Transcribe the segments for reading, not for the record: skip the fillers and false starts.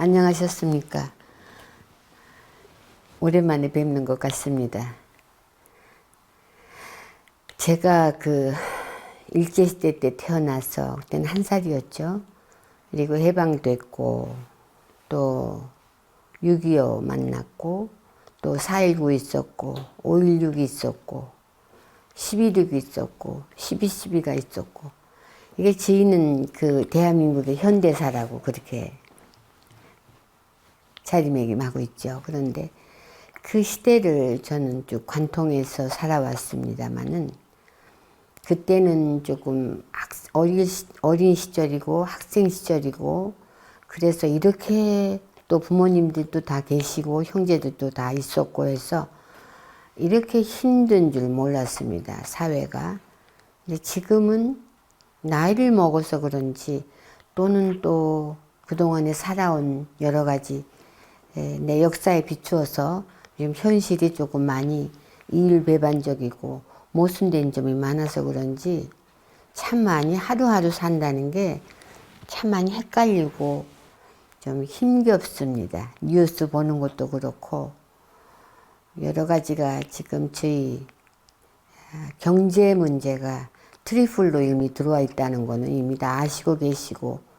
안녕하셨습니까? 오랜만에 뵙는 것 같습니다. 제가 일제시대 때 태어나서 그때는 1살이었죠. 그리고 해방됐고 또 6.25 만났고 또 4.19 있었고 5.16 있었고 11.6 있었고 12.12가 있었고 이게 저희는 대한민국의 현대사라고 그렇게 자리매김하고 있죠. 그런데 그 시대를 저는 쭉 관통해서 살아왔습니다마는 그때는 조금 어린 시절이고 학생 시절이고 그래서 이렇게 또 부모님들도 다 계시고 형제들도 다 있었고 해서 이렇게 힘든 줄 몰랐습니다. 사회가. 근데 지금은 나이를 먹어서 그런지 또는 또 그동안에 살아온 여러 가지 내 역사에 비추어서 지금 현실이 조금 많이 이율배반적이고 모순된 점이 많아서 그런지 참 많이 하루하루 산다는 게 참 많이 헷갈리고 좀 힘겹습니다. 뉴스 보는 것도 그렇고 여러 가지가 지금 저희 경제 문제가 트리플로 이미 들어와 있다는 거는 이미 다 아시고 계시고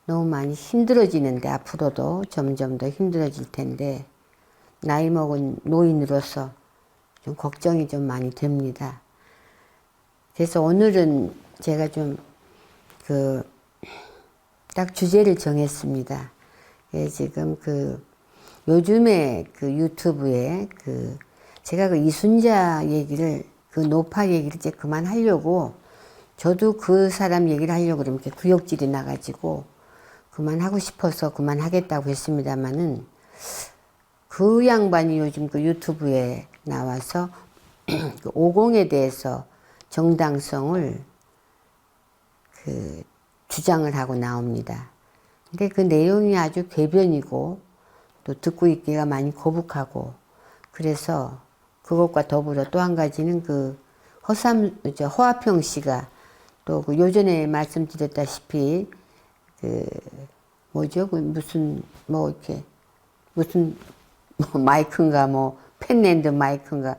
너무 많이 힘들어지는데 앞으로도 점점 더 힘들어질 텐데 나이 먹은 노인으로서 좀 걱정이 좀 많이 됩니다. 그래서 오늘은 제가 좀 딱 주제를 정했습니다. 예, 지금 요즘에 유튜브에 제가 이순자 얘기를 노파 얘기를 이제 그만하려고 저도 그 사람 얘기를 하려고 그러면 이렇게 구역질이 나가지고 그만하고 싶어서 그만하겠다고 했습니다마는 그 양반이 요즘 유튜브에 나와서 50에 대해서 정당성을 주장을 하고 나옵니다. 근데 그 내용이 아주 궤변이고 또 듣고 있기가 많이 거북하고 그래서 그것과 더불어 또 한 가지는 허화평 씨가 또 요전에 말씀드렸다시피 뭐죠? 무슨 마이크인가 펜랜드 마이크인가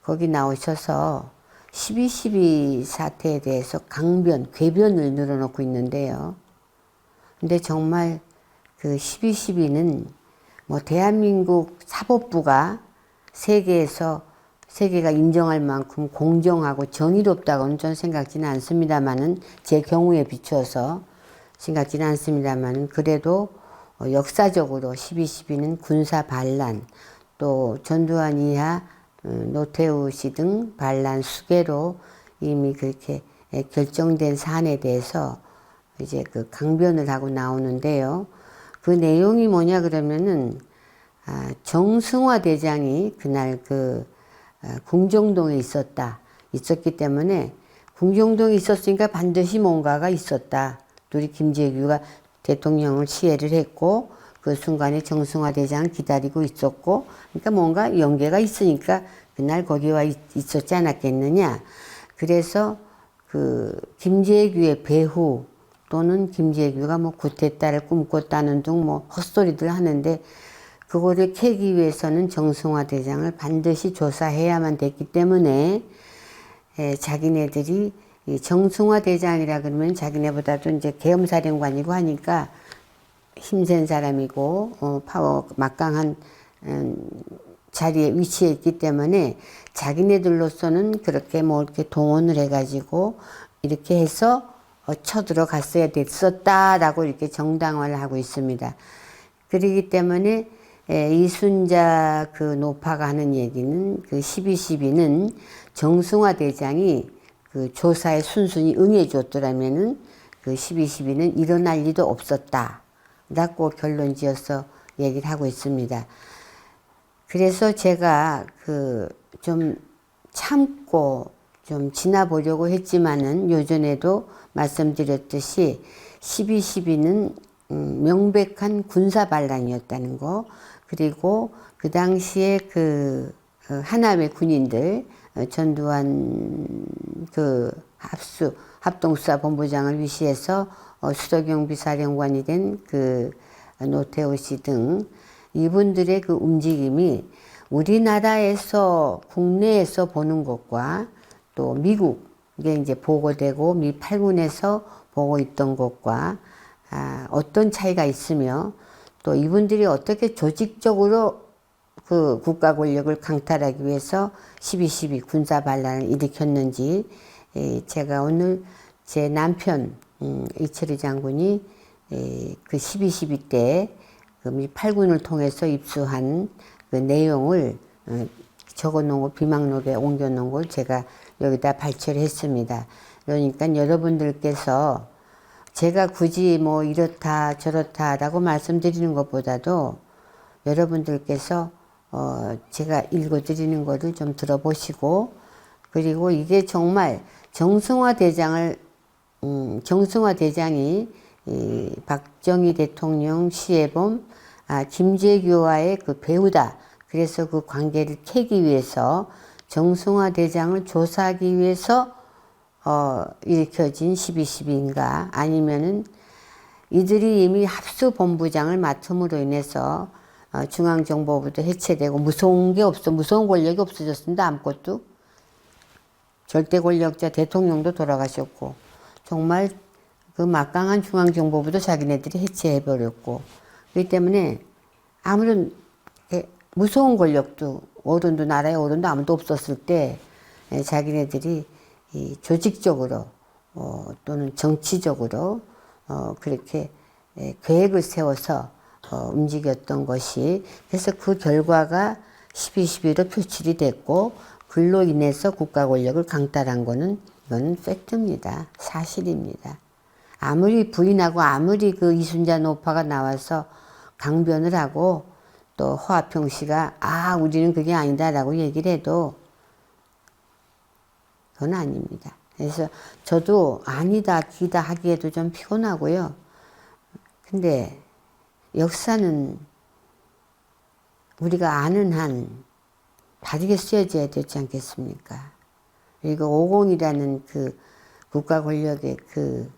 거기 나오셔서 12.12 사태에 대해서 궤변을 늘어놓고 있는데요. 근데 정말 12.12는 대한민국 사법부가 세계가 인정할 만큼 공정하고 정의롭다고는 저는 생각지는 않습니다만은 제 경우에 비추어서 생각지는 않습니다만은 그래도 역사적으로 12.12는 군사 반란 또 전두환 이하 노태우 씨 등 반란 수괴로 이미 그렇게 결정된 사안에 대해서 이제 강변을 하고 나오는데요. 그 내용이 뭐냐 그러면은 정승화 대장이 그날 궁정동에 있었기 때문에 궁정동에 있었으니까 반드시 뭔가가 있었다. 우리 김재규가 대통령을 시해를 했고 그 순간에 정승화 대장을 기다리고 있었고 그러니까 뭔가 연계가 있으니까 그날 거기 와 있었지 않았겠느냐. 그래서 김재규의 배후 또는 김재규가 구태타를 꿈꿨다는 등 헛소리들 하는데 그거를 캐기 위해서는 정승화 대장을 반드시 조사해야만 됐기 때문에 자기네들이 정승화 대장이라 그러면 자기네보다도 이제 계엄사령관이고 하니까 힘센 사람이고 파워 막강한 자리에 위치해 있기 때문에 자기네들로서는 그렇게 이렇게 동원을 해가지고 이렇게 해서 쳐들어갔어야 됐었다라고 이렇게 정당화를 하고 있습니다. 그렇기 때문에 이순자 노파가 하는 얘기는 12.12는 정승화 대장이 조사에 순순히 응해줬더라면은 12.12는 일어날 리도 없었다라고 결론 지어서 얘기를 하고 있습니다. 그래서 제가 좀 참고 좀 지나보려고 했지만은 요전에도 말씀드렸듯이 12.12는 명백한 군사반란이었다는 거 그리고 그 당시에 하나의 군인들 전두환 합동수사본부장을 위시해서 수도경비사령관이 된 노태우 씨 등 이분들의 그 움직임이 우리나라에서 국내에서 보는 것과 또 미국에 이제 보고되고 미 8군에서 보고 있던 것과 어떤 차이가 있으며 또 이분들이 어떻게 조직적으로 그 국가 권력을 강탈하기 위해서 12.12 군사 반란을 일으켰는지 제가 오늘 제 남편 이철희 장군이 그 12.12 때 그 미 8군을 통해서 입수한 그 내용을 적어 놓은 거 비망록에 옮겨 놓은 걸 제가 여기다 발췌를 했습니다. 그러니까 여러분들께서 제가 굳이 뭐 이렇다 저렇다라고 말씀드리는 것보다도 여러분들께서 제가 읽어드리는 것을 좀 들어보시고 그리고 이게 정말 정승화 대장이 박정희 대통령 시해범 김재규와의 그 배우다. 그래서 그 관계를 캐기 위해서 정승화 대장을 조사하기 위해서 일으켜진 12.12인가 아니면은 이들이 이미 합수본부장을 맡음으로 인해서 중앙정보부도 해체되고 무서운 게 없어. 무서운 권력이 없어졌습니다. 아무것도. 절대 권력자 대통령도 돌아가셨고 정말 그 막강한 중앙정보부도 자기네들이 해체해버렸고 그렇기 때문에 아무런 무서운 권력도 어른도 나라에 어른도 아무도 없었을 때 자기네들이 조직적으로 또는 정치적으로 그렇게 계획을 세워서 움직였던 것이 그래서 그 결과가 12.12로 표출이 됐고 그로 인해서 국가 권력을 강탈한 거는 이건 팩트입니다. 사실입니다. 아무리 부인하고 아무리 그 이순자 노파가 나와서 강변을 하고 또 허화평 씨가 우리는 그게 아니다라고 얘기를 해도 그건 아닙니다. 그래서 저도 아니다 기다 하기에도 좀 피곤하고요. 근데 역사는 우리가 아는 한 바르게 쓰여져야 되지 않겠습니까? 그리고 50이라는 그 국가 권력의 그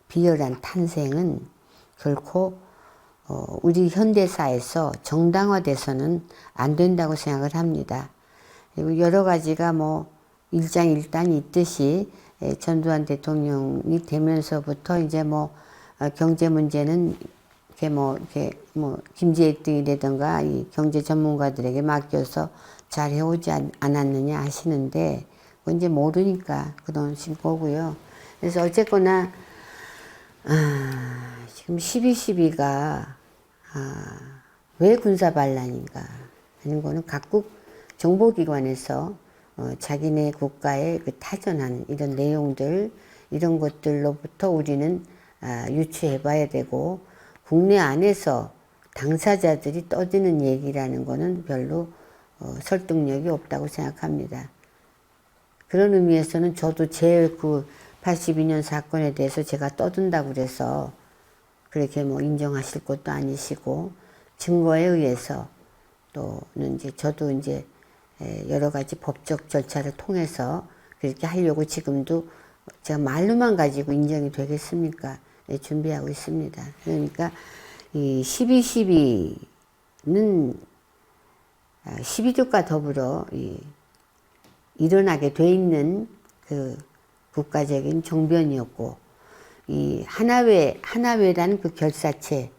비열한 탄생은 결코 우리 현대사에서 정당화돼서는 안 된다고 생각을 합니다. 그리고 여러 가지가 뭐 일장일단이 있듯이 전두환 대통령이 되면서부터 이제 뭐 경제 문제는 이렇게 뭐 김재익 등이라든가 이 경제 전문가들에게 맡겨서 잘 해오지 않았느냐 하시는데 그건 이제 모르니까 그러신 거고요. 그래서 어쨌거나 지금 12.12가 왜 군사반란인가 하는 거는 각국 정보기관에서 자기네 국가의 그 타전한 이런 내용들 이런 것들로부터 우리는 유추해 봐야 되고 국내 안에서 당사자들이 떠드는 얘기라는 거는 별로 설득력이 없다고 생각합니다. 그런 의미에서는 저도 제 그 82년 사건에 대해서 제가 떠든다고 그래서 그렇게 뭐 인정하실 것도 아니시고 증거에 의해서 또는 이제 저도 이제 여러 가지 법적 절차를 통해서 그렇게 하려고 지금도 제가 말로만 가지고 인정이 되겠습니까? 준비하고 있습니다. 그러니까 이 12.12는 12조과 더불어 일어나게 돼 있는 그 국가적인 정변이었고 이 하나회라는 그 결사체들로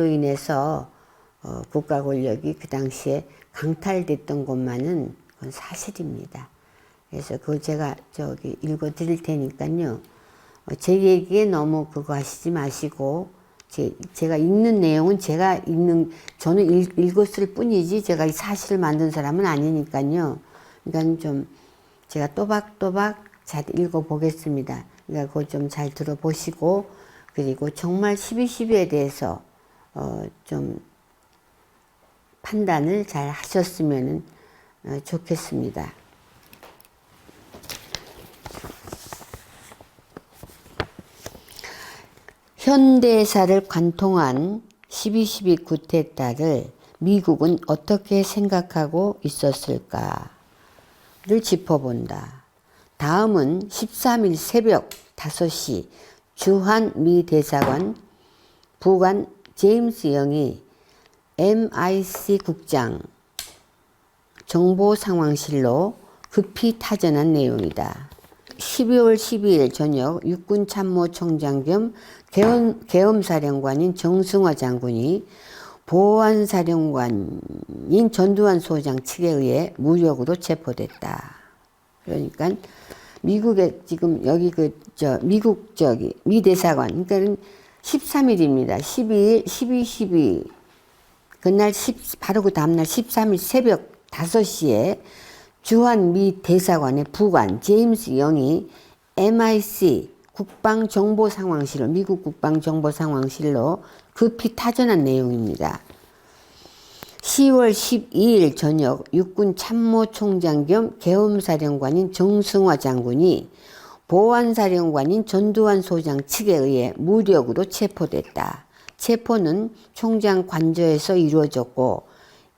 인해서 국가 권력이 그 당시에 강탈됐던 것만은 그건 사실입니다. 그래서 그걸 제가 저기 읽어 드릴 테니까요. 제 얘기에 너무 그거 하시지 마시고 제가 읽는 내용은 저는 읽었을 뿐이지 제가 이 사실을 만든 사람은 아니니까요. 그러니까 좀 제가 또박또박 잘 읽어보겠습니다. 그러니까 그거 좀 잘 들어보시고 그리고 정말 12.12에 대해서 좀 판단을 잘 하셨으면 좋겠습니다. 현대사를 관통한 12.12 쿠데타를 미국은 어떻게 생각하고 있었을까를 짚어본다. 다음은 13일 새벽 5시 주한 미 대사관 부관 제임스 영이 MIC 국장 정보 상황실로 급히 타전한 내용이다. 12월 12일 저녁 육군 참모총장 겸 계엄사령관인 정승화 장군이 보안사령관인 전두환 소장 측에 의해 무력으로 체포됐다. 그러니까 미국의 지금 여기 미국 미 대사관 그러니까 13일입니다. 12일, 12 그날 바로 그 다음날 13일 새벽 5시에 주한 미 대사관의 부관 제임스 영이 MIC 국방정보상황실로 미국 국방정보상황실로 급히 타전한 내용입니다. 10월 12일 저녁 육군 참모총장 겸 계엄사령관인 정승화 장군이 보안사령관인 전두환 소장 측에 의해 무력으로 체포됐다. 체포는 총장 관저에서 이루어졌고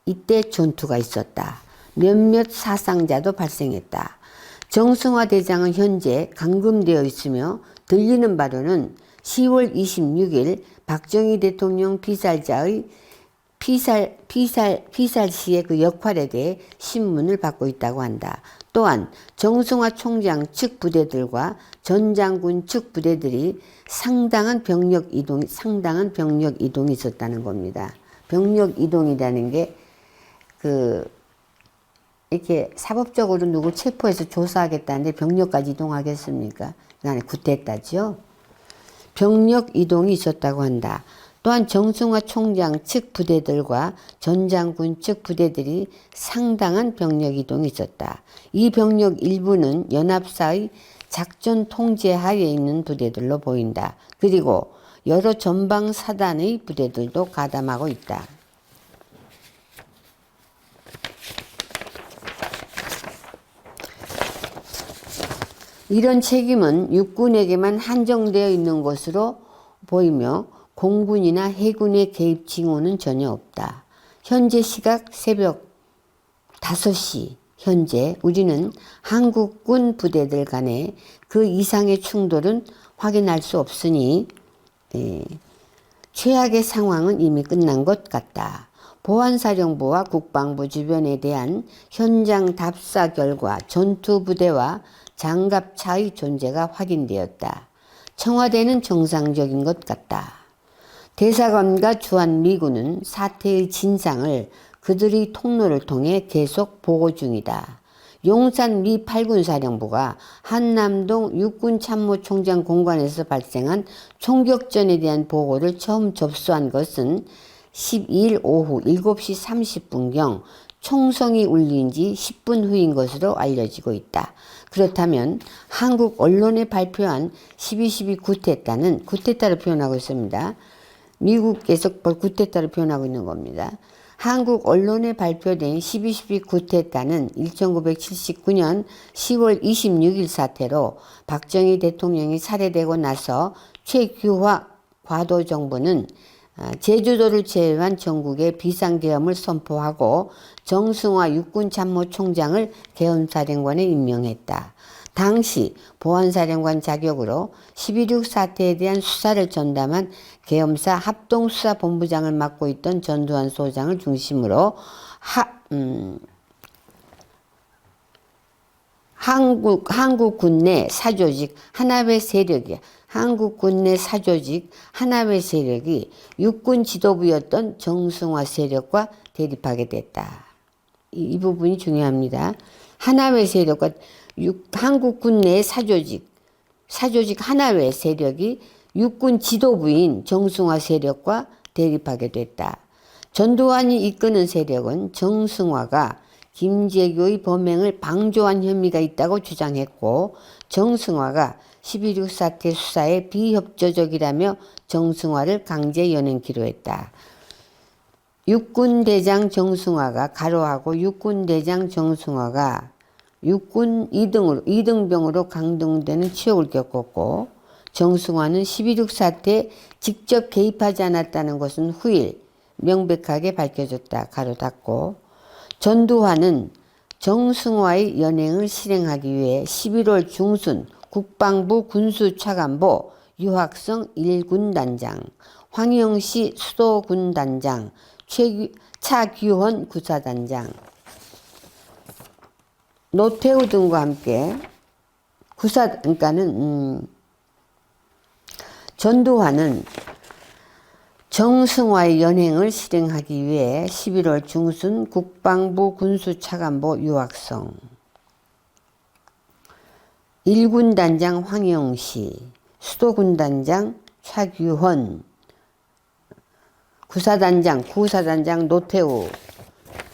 이때 전투가 있었다. 몇몇 사상자도 발생했다. 정승화 대장은 현재 감금되어 있으며 들리는 바로는 10월 26일 박정희 대통령 피살자의 피살 시의 그 역할에 대해 신문을 받고 있다고 한다. 또한 정승화 총장 측 부대들과 전 장군 측 부대들이 상당한 병력 이동이 있었다는 겁니다. 병력 이동이라는 게 이렇게 사법적으로 누구 체포해서 조사하겠다는데 병력까지 이동하겠습니까? 나는 구태타죠. 병력 이동이 있었다고 한다. 또한 정승화 총장 측 부대들과 전 장군 측 부대들이 상당한 병력 이동이 있었다. 이 병력 일부는 연합사의 작전 통제 하에 있는 부대들로 보인다. 그리고 여러 전방 사단의 부대들도 가담하고 있다. 이런 책임은 육군에게만 한정되어 있는 것으로 보이며 공군이나 해군의 개입 징후는 전혀 없다. 현재 시각 새벽 5시 현재 우리는 한국군 부대들 간에 그 이상의 충돌은 확인할 수 없으니 최악의 상황은 이미 끝난 것 같다. 보안사령부와 국방부 주변에 대한 현장 답사 결과 전투부대와 장갑차의 존재가 확인되었다. 청와대는 정상적인 것 같다. 대사관과 주한미군은 사태의 진상을 그들의 통로를 통해 계속 보고 중이다. 용산 미 8군 사령부가 한남동 육군참모총장 공관에서 발생한 총격전에 대한 보고를 처음 접수한 것은 12일 오후 7시 30분경 총성이 울린 지 10분 후인 것으로 알려지고 있다. 그렇다면 한국 언론에 발표한 12.12 구테타는 구테타로 표현하고 있습니다. 미국에서 구테타로 표현하고 있는 겁니다. 한국 언론에 발표된 12.12 구테타는 1979년 10월 26일 사태로 박정희 대통령이 살해되고 나서 최규화 과도정부는 제주도를 제외한 전국에 비상계엄을 선포하고 정승화 육군참모총장을 계엄사령관에 임명했다. 당시 보안사령관 자격으로 12.6 사태에 대한 수사를 전담한 계엄사 합동수사본부장을 맡고 있던 전두환 소장을 중심으로 한국군 내 사조직 하나회 세력이 한국군 내 사조직 하나회 세력이 육군 지도부였던 정승화 세력과 대립하게 됐다. 이 부분이 중요합니다. 하나회 세력과 한국군 내 사조직 하나회 세력이 육군 지도부인 정승화 세력과 대립하게 됐다. 전두환이 이끄는 세력은 정승화가 김재규의 범행을 방조한 혐의가 있다고 주장했고 정승화가 12.6 사태 수사에 비협조적이라며 정승화를 강제 연행키로 했다. 육군대장 정승화가 가로하고 육군대장 정승화가 육군 2등병으로 강등되는 치욕을 겪었고 정승화는 12.6 사태에 직접 개입하지 않았다는 것은 후일 명백하게 밝혀졌다. 가로 닫고 전두환은 정승화의 연행을 실행하기 위해 11월 중순 국방부 군수차관보 유학성 1군단장, 황영시 수도군단장, 차규헌 구사단장, 노태우 등과 함께 그러니까는 전두환은 정승화의 연행을 실행하기 위해 11월 중순 국방부 군수차관보 유학성, 1군단장 황영시, 수도군단장 차규헌, 구사단장 노태우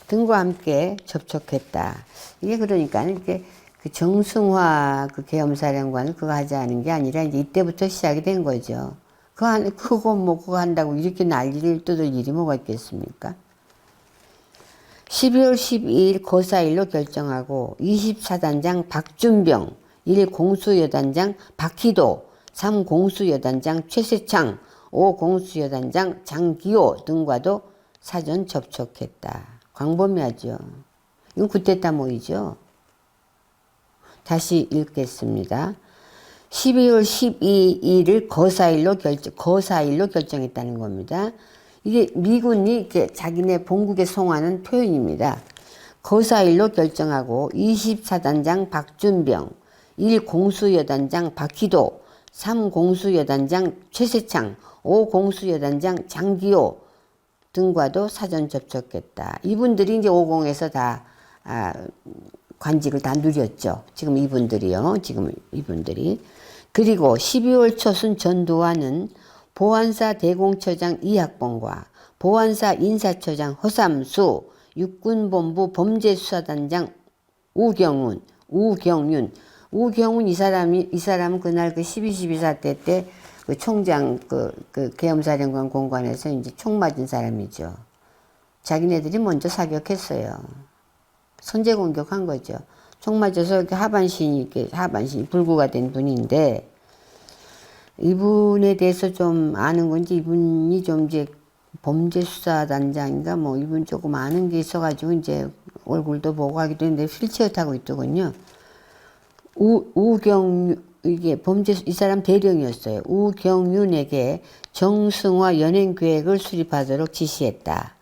등과 함께 접촉했다. 이게 그러니까 이게 그 정승화 그 계엄사령관을 그거 하지 않은 게 아니라 이제 이때부터 시작이 된 거죠. 그거 한다고 이렇게 난리를 뜯을 일이 뭐가 있겠습니까? 12월 12일 거사일로 결정하고 24단장 박준병, 1공수여단장 박희도, 3공수여단장 최세창, 5공수여단장 장기호 등과도 사전 접촉했다. 광범위하죠. 이건 쿠데타 모의죠. 다시 읽겠습니다. 12월 12일을 거사일로 결정했다는 겁니다. 이게 미군이 이렇게 자기네 본국에 송하는 표현입니다. 거사일로 결정하고 24단장 박준병, 1공수여단장 박희도, 3공수여단장 최세창, 5공수여단장 장기호 등과도 사전 접촉했다. 이분들이 이제 5공에서 다 관직을 다 누렸죠. 지금 이분들이요. 그리고 12월 초순 전두환은 보안사 대공처장 이학봉과 보안사 인사처장 허삼수, 육군본부 범죄수사단장 우경윤 이 사람은 그날 그 12.12 사태 때 그 총장 그 계엄사령관 공관에서 이제 총 맞은 사람이죠. 자기네들이 먼저 사격했어요. 선제 공격한 거죠. 총 맞아서 이렇게 하반신이 불구가 된 분인데, 이분에 대해서 좀 아는 건지, 이분이 좀 이제 범죄수사단장인가 뭐 이분 조금 아는 게 있어가지고 이제 얼굴도 보고 하기도 했는데 휠체어 타고 있더군요. 이 사람 대령이었어요. 우경윤에게 정승화 연행 계획을 수립하도록 지시했다.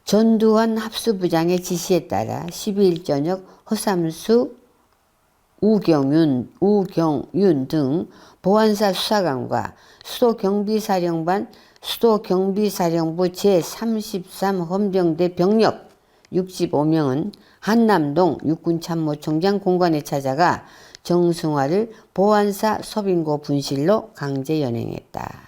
전두환 합수부장의 지시에 따라 12일 저녁 허삼수, 우경윤 등 보안사 수사관과 수도경비사령부 제33헌병대 병력 65명은 한남동 육군참모총장 공관에 찾아가 정승화를 보안사 서빙고 분실로 강제 연행했다.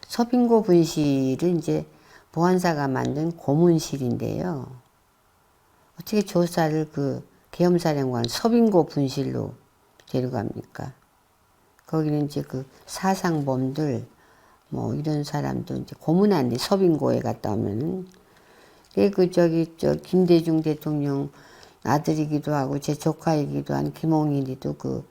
서빙고 분실은 이제 보안사가 만든 고문실인데요. 어떻게 조사를 그 계엄사령관 서빙고 분실로 데려갑니까? 거기는 이제 그 사상범들 뭐 이런 사람도 이제 고문한데 서빙고에 갔다 오면은 김대중 대통령 아들이기도 하고 제 조카이기도 한 김홍일이도 그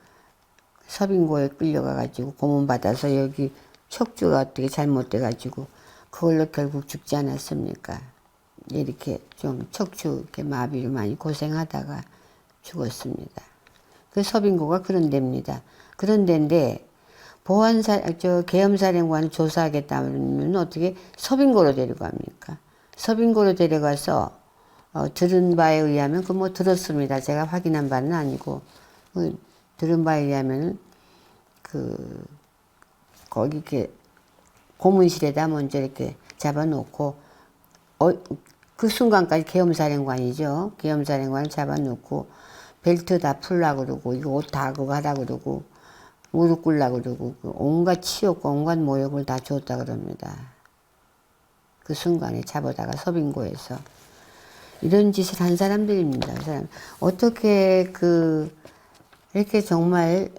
서빙고에 끌려가가지고 고문받아서 여기 척추가 어떻게 잘못돼가지고 그걸로 결국 죽지 않았습니까? 이렇게 좀 척추 이렇게 마비로 많이 고생하다가 죽었습니다. 그 서빙고가 그런 데입니다. 그런 데인데 계엄사령관을 조사하겠다면 어떻게 서빙고로 데려갑니까? 서빙고로 데려가서 들은 바에 의하면 들었습니다. 제가 확인한 바는 아니고 들은 바에 의하면 거기 이렇게 고문실에다 먼저 이렇게 잡아놓고 그 순간까지 계엄사령관이죠. 계엄사령관을 잡아놓고 벨트 다 풀라고 그러고 이거 옷 다 그거 하라고 그러고 무릎 꿇라고 그러고 온갖 치욕과 온갖 모욕을 다 줬다 그럽니다. 그 순간에 잡아다가 서빙고에서 이런 짓을 한 사람들입니다. 그 사람 어떻게 이렇게 정말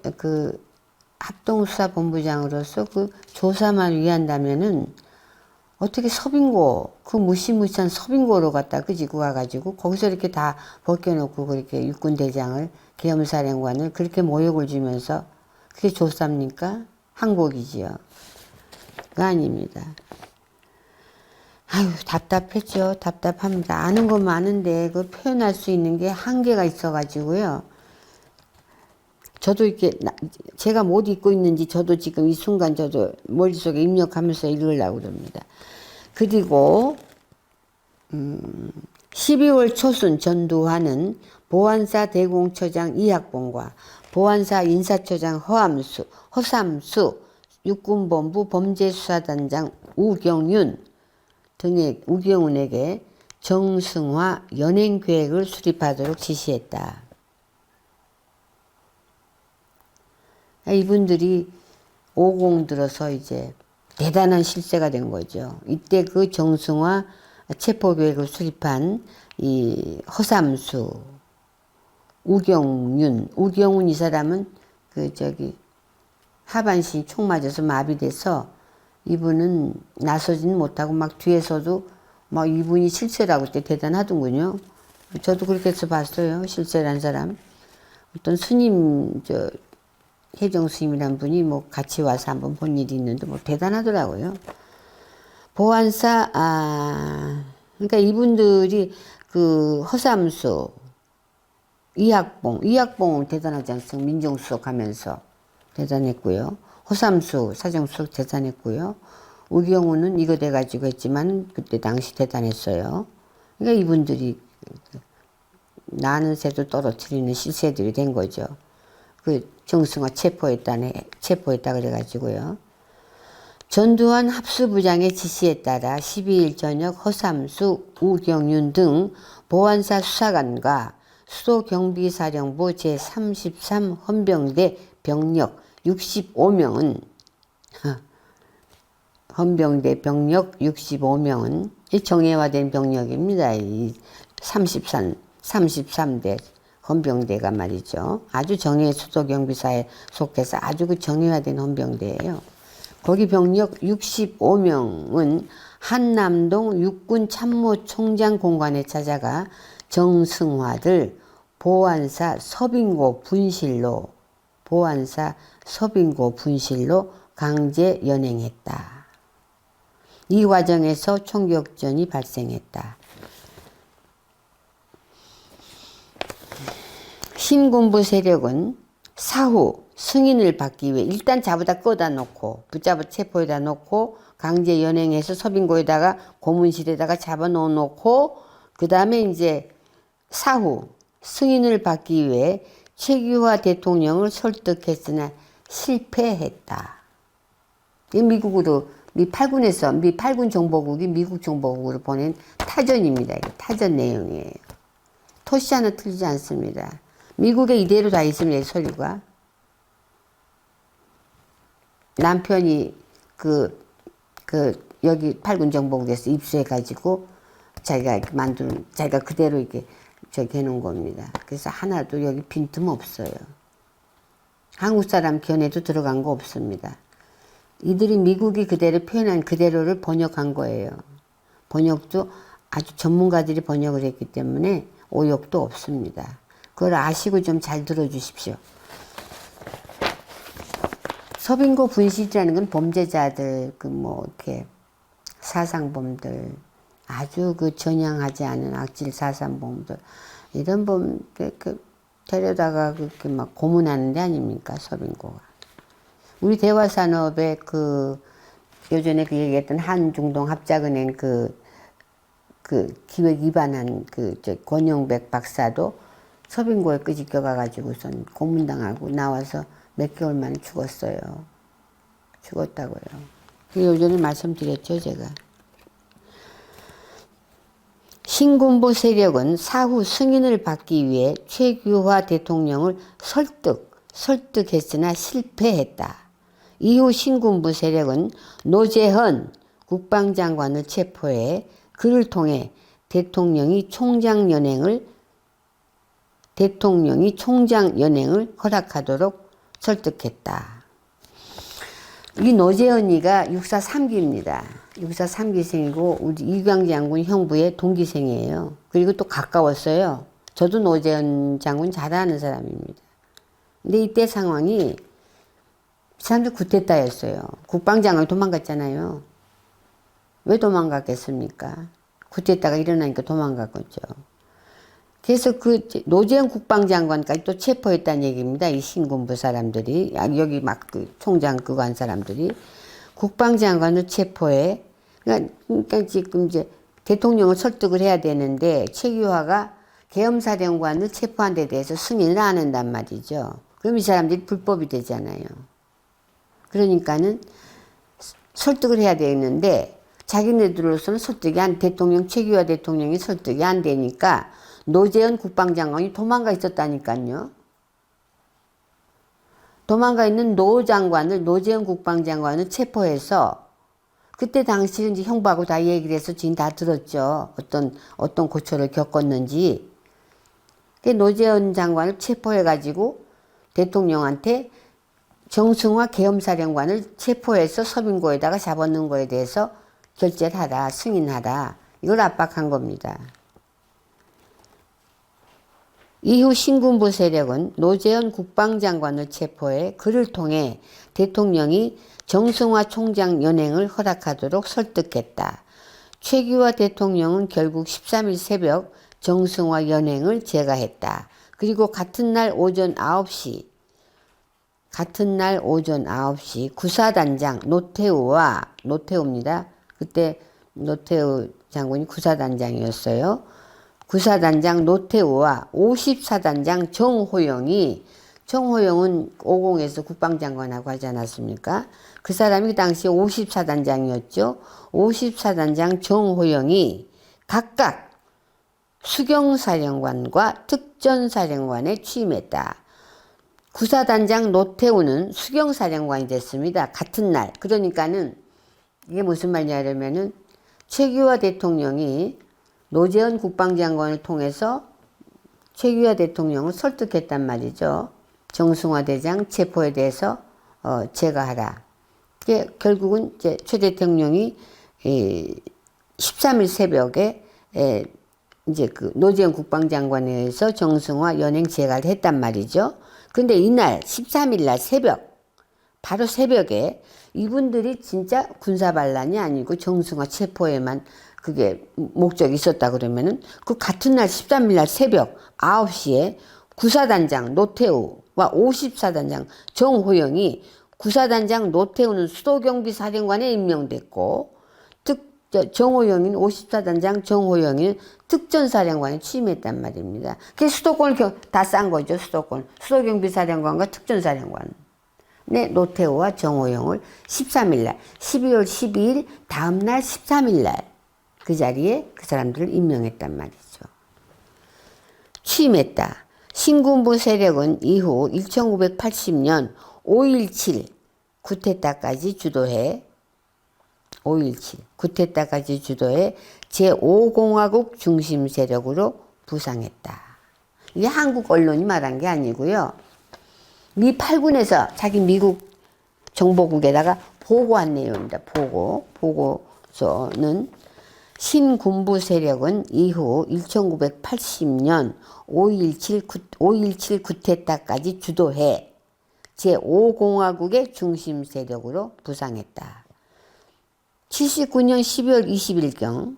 합동수사본부장으로서 조사만 위한다면은 어떻게 서빙고 무시무시한 서빙고로 갖다 끄지고 가가지고 거기서 이렇게 다 벗겨놓고 그렇게 육군대장을 계엄사령관을 그렇게 모욕을 주면서 그게 조사입니까? 항복이지요. 그거 아닙니다. 아유 답답했죠. 답답합니다. 아는 건 많은데 표현할 수 있는 게 한계가 있어가지고요. 저도 이렇게 제가 못 읽고 있는지 저도 지금 이 순간 저도 머릿속에 입력하면서 읽으려고 그럽니다. 그리고 12월 초순 전두환은 보안사 대공처장 이학봉과 보안사 인사처장 허삼수 육군본부 범죄수사단장 우경훈에게 정승화 연행계획을 수립하도록 지시했다. 이분들이 50 들어서 이제 대단한 실세가 된 거죠. 이때 그 정승화 체포계획을 수립한 이 허삼수, 우경훈 이 사람은 하반신 총 맞아서 마비돼서 이분은 나서지는 못하고 막 뒤에서도 막 이분이 실세라고 그때 대단하더군요. 저도 그렇게 해서 봤어요. 실세란 사람. 어떤 스님, 혜정 스님이란 분이 뭐 같이 와서 한번 본 일이 있는데 뭐 대단하더라고요. 보안사, 그러니까 이분들이 그 허삼수, 이학봉 대단하지 않습니까? 민정수석 하면서 대단했고요. 허삼수 사정수석 대단했고요. 우경우는 이거 돼가지고 했지만 그때 당시 대단했어요. 그러니까 이분들이 나는 새도 떨어뜨리는 실세들이 된 거죠. 그 정승화 체포했다 그래가지고요. 전두환 합수부장의 지시에 따라 12일 저녁 허삼수, 우경윤 등 보안사 수사관과 수도경비사령부 제33 헌병대 병력 65명은 헌병대 병력 65명은 정예화된 병력입니다. 이 33대 헌병대가 말이죠. 아주 정예 수도경비사에 속해서 아주 그 정예화된 헌병대예요. 거기 병력 65명은 한남동 육군참모총장 공관에 찾아가 정승화들 보안사 서빙고 분실로 강제 연행했다. 이 과정에서 총격전이 발생했다. 신군부 세력은 사후 승인을 받기 위해 일단 잡아다 꺼다 놓고 붙잡아 체포에다 놓고 강제 연행해서 서빙고에다가 고문실에다가 잡아 놓고 그 다음에 이제 사후 승인을 받기 위해 최규화 대통령을 설득했으나 실패했다. 미국으로 미 8군 정보국이 미국 정보국으로 보낸 타전입니다. 타전 내용이에요. 토시 하나 틀리지 않습니다. 미국에 이대로 다 있습니다. 서류가. 남편이 여기 8군 정보국에서 입수해가지고 자기가 그대로 이렇게 해놓은 겁니다. 그래서 하나도 여기 빈틈 없어요. 한국 사람 견해도 들어간 거 없습니다. 이들이 미국이 그대로 표현한 그대로를 번역한 거예요. 번역도 아주 전문가들이 번역을 했기 때문에 오역도 없습니다. 그걸 아시고 좀 잘 들어주십시오. 서빙고 분실이라는 건 범죄자들, 이렇게 사상범들, 아주 전향하지 않은 악질 사상범들, 이런 데려다가 그렇게 막 고문하는 데 아닙니까, 서빙고가. 우리 대화산업의 요전에 얘기했던 한중동 합작은행 기획 위반한 권영백 박사도 서빙고에 끄집겨가가지고선 고문당하고 나와서 몇 개월 만에 죽었어요. 죽었다고요. 요전에 말씀드렸죠, 제가. 신군부 세력은 사후 승인을 받기 위해 최규화 대통령을 설득했으나 실패했다. 이후 신군부 세력은 노재헌 국방장관을 체포해 그를 통해 대통령이 총장 연행을 허락하도록 설득했다. 이 노재헌이가 육사 3기입니다. 육사 3기생이고 우리 이광재 장군 형부의 동기생이에요. 그리고 또 가까웠어요. 저도 노재헌 장군 잘 아는 사람입니다. 근데 이때 상황이 사람들 쿠데타였어요. 국방장관이 도망갔잖아요. 왜 도망갔겠습니까? 쿠데타가 일어나니까 도망갔겠죠. 그래서 그 노재현 국방장관까지 또 체포했다는 얘기입니다. 이 신군부 사람들이 여기 막 그 총장 그거 한 사람들이 국방장관을 체포해. 그러니까 지금 이제 대통령을 설득을 해야 되는데 최규하가 계엄사령관을 체포한 데 대해서 승인을 안 한단 말이죠. 그럼 이 사람들이 불법이 되잖아요. 그러니까는 설득을 해야 되는데 자기네들로서는 대통령 최규하 대통령이 설득이 안 되니까 노재현 국방장관이 도망가 있었다니까요. 도망가 있는 노재현 국방장관을 체포해서 그때 당시 이제 형부하고 다 얘기를 해서 지금 다 들었죠. 어떤 고초를 겪었는지. 노재현 장관을 체포해가지고 대통령한테 정승화 계엄사령관을 체포해서 서빙고에다가 잡아놓은 거에 대해서 결재를 하라, 승인하라. 이걸 압박한 겁니다. 이후 신군부 세력은 노재현 국방장관을 체포해 그를 통해 대통령이 정승화 총장 연행을 허락하도록 설득했다. 최규하 대통령은 결국 13일 새벽 정승화 연행을 제거했다. 그리고 같은 날 오전 9시 구사단장 노태우입니다. 그때 노태우 장군이 구사단장이었어요. 구사단장 노태우와 54단장 정호영은 50에서 국방장관하고 하지 않았습니까? 그 사람이 그 당시 54단장이었죠. 54단장 정호영이 각각 수경사령관과 특전사령관에 취임했다. 구사단장 노태우는 수경사령관이 됐습니다. 같은 날. 그러니까는 이게 무슨 말이냐면은 최규하 대통령이 노재현 국방장관을 통해서 최규하 대통령을 설득했단 말이죠. 정승화 대장 체포에 대해서 제거하라. 이게 결국은 이제 최 대통령이 13일 새벽에 이제 그 노재현 국방장관에 의해서 정승화 연행 제거를 했단 말이죠. 근데 이날 13일 날 바로 새벽에 이분들이 진짜 군사반란이 아니고 정승화 체포에만 그게 목적이 있었다 그러면은 그 같은 날 13일 날 새벽 9시에 구사단장 노태우와 54단장 정호영이 구사단장 노태우는 수도경비사령관에 임명됐고 정호영인 54단장 정호영이 특전사령관에 취임했단 말입니다. 그게 수도권을 다 싼 거죠. 수도경비사령관과 특전사령관. 네, 노태우와 정호영을 13일 날 12월 12일 다음 날 13일 날 그 자리에 그 사람들을 임명했단 말이죠. 취임했다. 신군부 세력은 이후 1980년 5.17 쿠데타까지 주도해 제5공화국 중심 세력으로 부상했다. 이게 한국 언론이 말한 게 아니고요. 미 8군에서 자기 미국 정보국에다가 보고한 내용입니다. 보고서는 신군부 세력은 이후 1980년 5.17 쿠데타까지 주도해 제5공화국의 중심 세력으로 부상했다. 79년 12월 20일경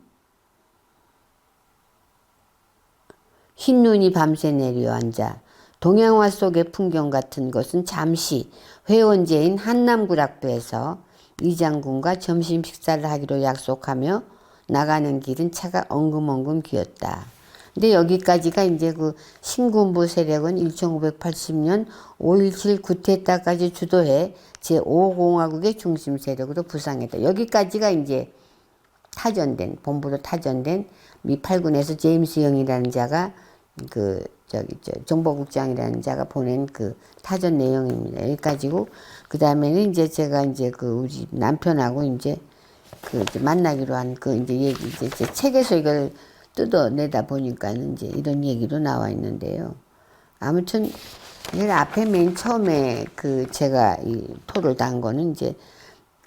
흰눈이 밤새 내려앉아 동양화 속의 풍경 같은 것은 잠시 회원제인 한남구락도에서 이 장군과 점심 식사를 하기로 약속하며 나가는 길은 차가 엉금엉금 기었다. 근데 여기까지가 이제 그 신군부 세력은 1980년 5.17 쿠데타까지 주도해 제5공화국의 중심 세력으로 부상했다. 여기까지가 이제 본부로 타전된 미 8군에서 제임스 영이라는 자가 정보국장이라는 자가 보낸 그 타전 내용입니다. 여기까지고, 그 다음에는 이제 제가 이제 우리 남편하고 이제 만나기로 한 이제 얘기, 이제 책에서 이걸 뜯어내다 보니까는 이제 이런 얘기로 나와 있는데요. 아무튼, 앞에 맨 처음에 제가 이 토를 단 거는 이제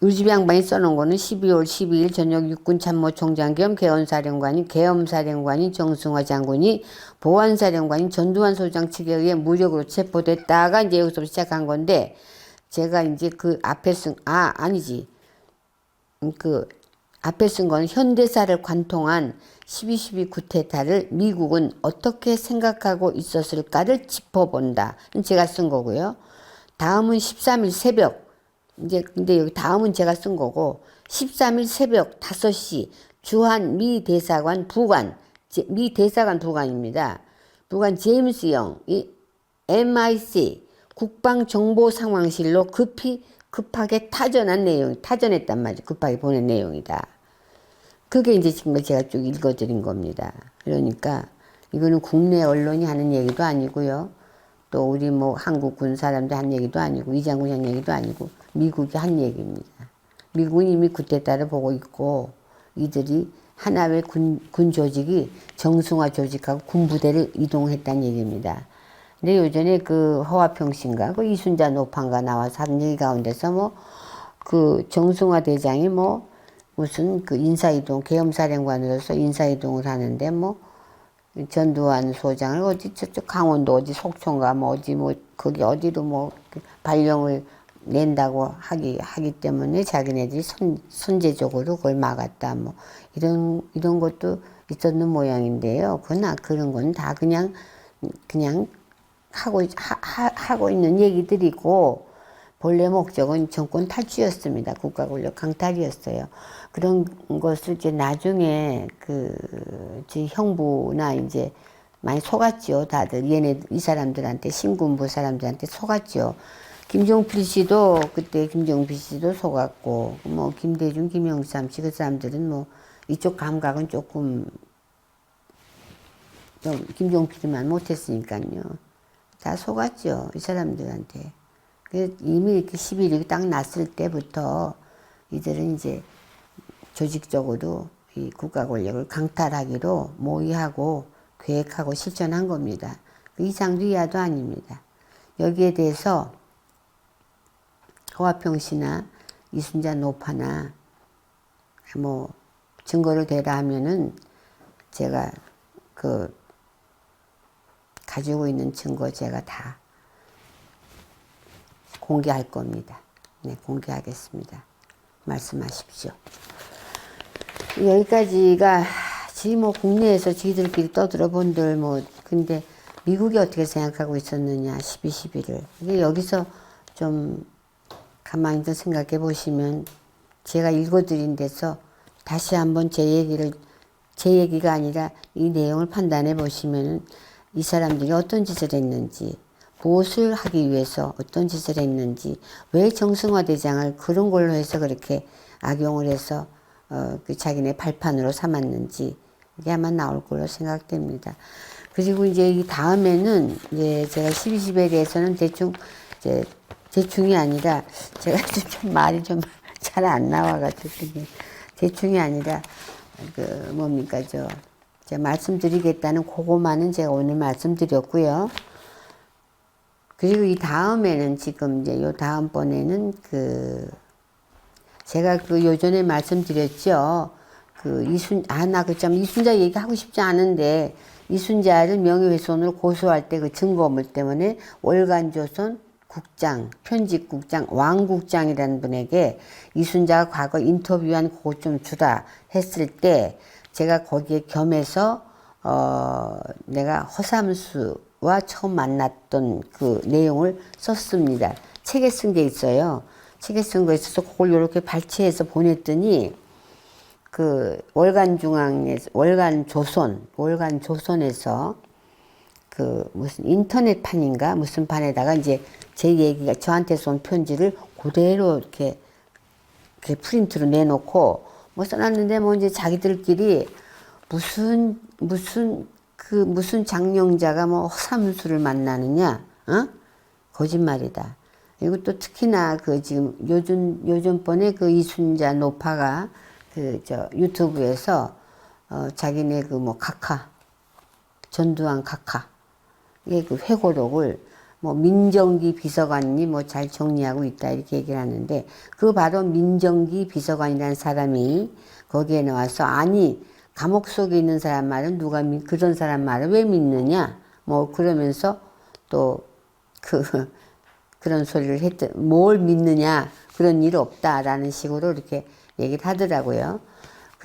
우리 집 양반이 써놓은 거는 12월 12일 저녁 육군참모총장 겸 계엄사령관인 정승화 장군이 보안사령관인 전두환 소장 측에 의해 무력으로 체포됐다가 이제 여기서 시작한 건데, 제가 이제 그 앞에 앞에 쓴 건 현대사를 관통한 12.12 쿠데타를 미국은 어떻게 생각하고 있었을까를 짚어본다. 제가 쓴 거고요. 다음은 13일 새벽. 이제 근데 여기 다음은 제가 쓴 거고 13일 새벽 5시 주한 미 대사관 부관, 미 대사관 부관입니다. 부관 제임스 영, 이 MIC 국방정보상황실로 급하게 타전했단 말이죠. 급하게 보낸 내용이다. 그게 이제 지금 제가 쭉 읽어드린 겁니다. 그러니까 이거는 국내 언론이 하는 얘기도 아니고요. 또 우리 뭐 한국군 사람들 한 얘기도 아니고 이장군이 한 얘기도 아니고 미국이 한 얘기입니다. 미국은 이미 쿠데타를 보고 있고 이들이 하나의 군 조직이 정승화 조직하고 군부대를 이동했다는 얘기입니다. 근데 요전에 그 허화평신가 그 이순자 노판가 나와서 한 얘기 가운데서 뭐 그 정승화 대장이 뭐 무슨 그 인사이동 계엄사령관으로서 인사이동을 하는데 뭐 전두환 소장을 어디 저쪽 강원도 어디 속초인가 뭐 어디 뭐 거기 어디로 뭐 발령을 낸다고 하기 때문에 자기네들이 선제적으로 그걸 막았다 뭐 이런 것도 있었는 모양인데요. 그런 건 다 그냥 하고 있는 얘기들이고 본래 목적은 정권 탈취였습니다. 국가 권력 강탈이었어요. 그런 것을 이제 나중에 제 형부나 이제 많이 속았죠. 다들 이 사람들한테 신군부 사람들한테 속았죠. 김종필 씨도 그때 김종필 씨도 속았고 뭐 김대중, 김영삼 씨 그 사람들은 뭐 이쪽 감각은 조금 좀 김종필만 못했으니까요. 다 속았죠. 이 사람들한테. 이미 이렇게 11일이 딱 났을 때부터 이들은 이제 조직적으로 이 국가 권력을 강탈하기로 모의하고 계획하고 실천한 겁니다. 그 이상도 이하도 아닙니다. 여기에 대해서 허화평 씨나 이순자 노파나 뭐 증거를 대라 하면은 제가 가지고 있는 증거 제가 다 공개할 겁니다. 네, 공개하겠습니다. 말씀하십시오. 여기까지가 지금 뭐 국내에서 지들끼리 떠들어본들 뭐 근데 미국이 어떻게 생각하고 있었느냐 12.12를 이게 여기서 좀 가만히 좀 생각해 보시면 제가 읽어드린 데서 다시 한번 제 얘기가 아니라 이 내용을 판단해 보시면은 이 사람들이 어떤 짓을 했는지 무엇을 하기 위해서 어떤 짓을 했는지 왜 정승화 대장을 그런 걸로 해서 그렇게 악용을 해서 자기네 발판으로 삼았는지 이게 아마 나올 걸로 생각됩니다. 그리고 이제 이 다음에는 이제 제가 12.12에 대해서는 대충이 아니라 제가 좀 말이 좀 잘 안 나와가지고 대충이 아니라 제가 말씀드리겠다는 그거만은 제가 오늘 말씀드렸고요. 그리고 이 다음에는 지금 이제 요 다음번에는 제가 요전에 말씀드렸죠. 이순자 얘기하고 싶지 않은데 이순자를 명예훼손으로 고소할 때 그 증거물 때문에 월간조선 국장, 편집국장, 왕국장이라는 분에게 이순자가 과거 인터뷰한 그거 좀 주라 했을 때 제가 거기에 겸해서 내가 허삼수와 처음 만났던 그 내용을 썼습니다. 책에 쓴 게 있어요. 책에 쓴 거 있어서 그걸 이렇게 발췌해서 보냈더니 월간조선에서 무슨 인터넷판인가 무슨 판에다가 이제 제 얘기가 저한테서 온 편지를 그대로 이렇게 프린트로 내놓고 뭐 써놨는데 뭐 이제 자기들끼리 무슨 장영자가 뭐 허삼수를 만나느냐, 거짓말이다. 그리고 또 특히나 지금 요즘번에 이순자 노파가 유튜브에서 자기네 전두환 각하 회고록을 뭐 민정기 비서관이 뭐 잘 정리하고 있다 이렇게 얘기를 하는데 바로 민정기 비서관이라는 사람이 거기에 나와서 아니 감옥 속에 있는 사람 말은 누가 그런 사람 말을 왜 믿느냐 뭐 그러면서 또 그런 소리를 뭘 믿느냐 그런 일 없다라는 식으로 이렇게 얘기를 하더라고요.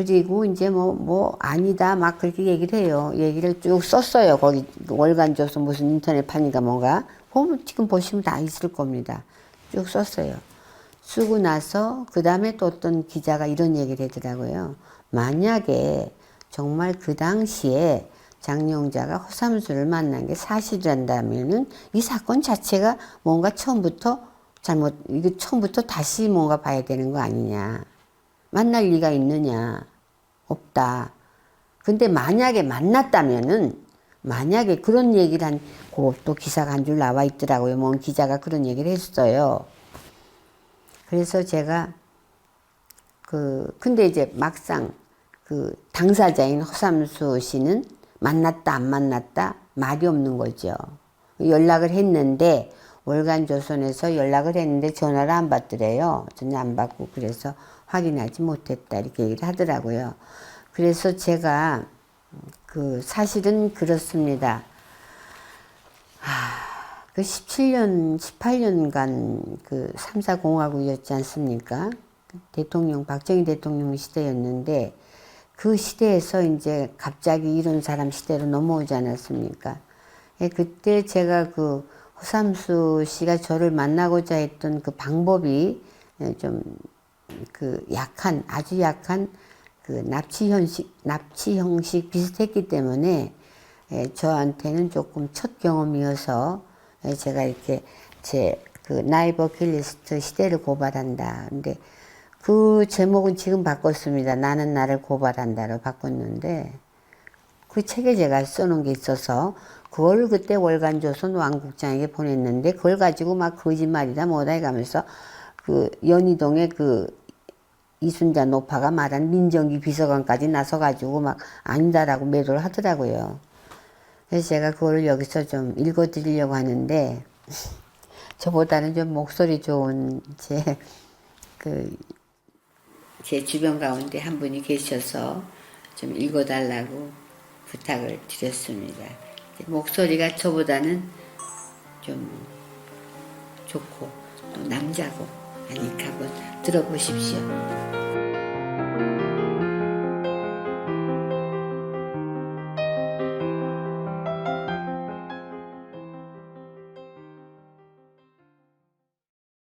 그리고 이제 뭐 아니다 막 그렇게 얘기를 해요. 얘기를 쭉 썼어요. 거기 월간 줘서 무슨 인터넷판인가 뭔가 보면 지금 보시면 다 있을 겁니다. 쭉 썼어요. 쓰고 나서 그 다음에 또 어떤 기자가 이런 얘기를 하더라고요. 만약에 정말 그 당시에 장용자가 허삼수를 만난 게 사실이란다면은 이 사건 자체가 뭔가 처음부터 이거 처음부터 다시 뭔가 봐야 되는 거 아니냐. 만날 리가 있느냐. 없다. 근데 만약에 만났다면은, 만약에 그런 얘기를 한, 또 기사가 한 줄 나와 있더라고요. 뭔 기자가 그런 얘기를 했어요. 그래서 제가, 근데 이제 막상 당사자인 허삼수 씨는 만났다, 안 만났다? 말이 없는 거죠. 연락을 했는데, 월간조선에서 연락을 했는데 전화를 안 받더래요. 전화 안 받고 그래서 확인하지 못했다. 이렇게 얘기를 하더라고요. 그래서 제가, 사실은 그렇습니다. 그 17년, 18년간 3사 공화국이었지 않습니까? 박정희 대통령 시대였는데, 그 시대에서 이제 갑자기 이런 사람 시대로 넘어오지 않았습니까? 그때 제가 허삼수 씨가 저를 만나고자 했던 그 방법이 좀 아주 약한 납치 형식 비슷했기 때문에 저한테는 조금 첫 경험이어서 제가 이렇게 나이버킬리스트 시대를 고발한다. 근데 그 제목은 지금 바꿨습니다. 나는 나를 고발한다로 바꿨는데 그 책에 제가 써놓은 게 있어서 그걸 그때 월간조선 왕국장에게 보냈는데 그걸 가지고 막 거짓말이다 뭐다 해가면서 연희동에 이순자 노파가 말한 민정기 비서관까지 나서가지고 막 아니다라고 매도를 하더라고요. 그래서 제가 그걸 여기서 좀 읽어드리려고 하는데 저보다는 좀 목소리 좋은 제 주변 가운데 한 분이 계셔서 좀 읽어달라고 부탁을 드렸습니다. 목소리가 저보다는 좀 좋고 또 남자고 하니까 한번 들어보십시오.